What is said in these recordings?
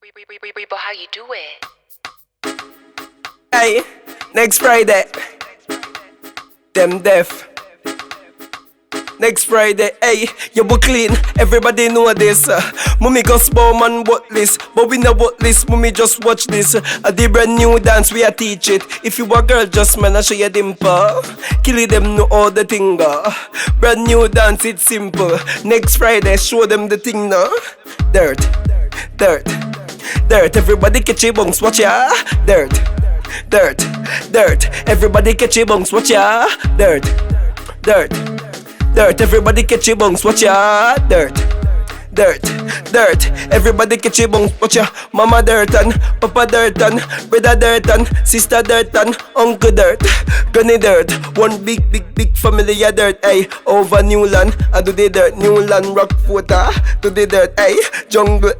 But how you do it? Hey, Next Frideh, them deaf. Next Frideh, hey, you book clean, everybody know this. Mummy goes man what list, but we know what list, mummy just watch this. The brand new dance, we a teach it. If you a girl, just man, I show you dimple. Kill them, know all the thing. Brand new dance, it's simple. Next Frideh, show them the thing now. Dirt, dirt, dirt, everybody catch your bunks, watch ya. Dirt, dirt, dirt, everybody catch your bunks, watch ya. Dirt, dirt, dirt, everybody catch your bunks, watch ya. Dirt, dirt, dirt, everybody catch your bunks, watch ya. Mama dirt and papa dirt and brother dirt and sister dirt and uncle dirt, granny dirt. One big family ya dirt, ay. Over new land, I do the dirt. New land, Rockfort, do the dirt, ay. Jungle,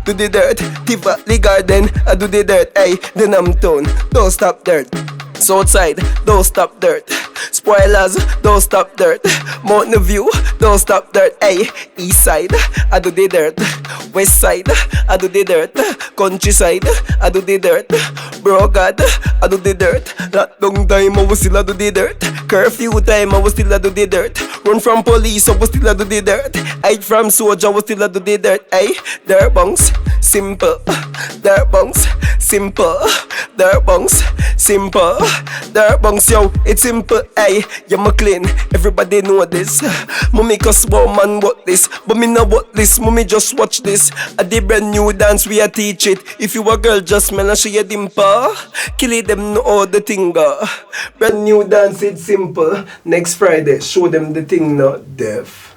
do the dirt. Tivoli Garden, I do the dirt, ay. Denham Town, don't stop dirt. Southside, don't stop dirt. Spoilers, don't stop dirt. Mountain View, don't stop dirt. Hey, East side, I do the dirt. West side, I do the dirt. Countryside, I do the dirt. Brogad, I do the dirt. Lockdown time, I was still I do the dirt. Curfew time, I was still I do the dirt. Run from police, I was still I do the dirt. Hide from soldier, I was still I do the dirt. Hey, dirt bunks, simple. Dirt bunks, simple. Dirt bunks, simple. Dirt bunks, yo, it's simple. Ay, yeah, me clean, everybody know this. Mummy cause man what this, but me know what this. Mummy just watch this. The brand new dance, we a teach it. If you a girl, just man, I show you dimple. Kill it, them know all the thing. Brand new dance, it's simple. Next Frideh, show them the thing, not deaf.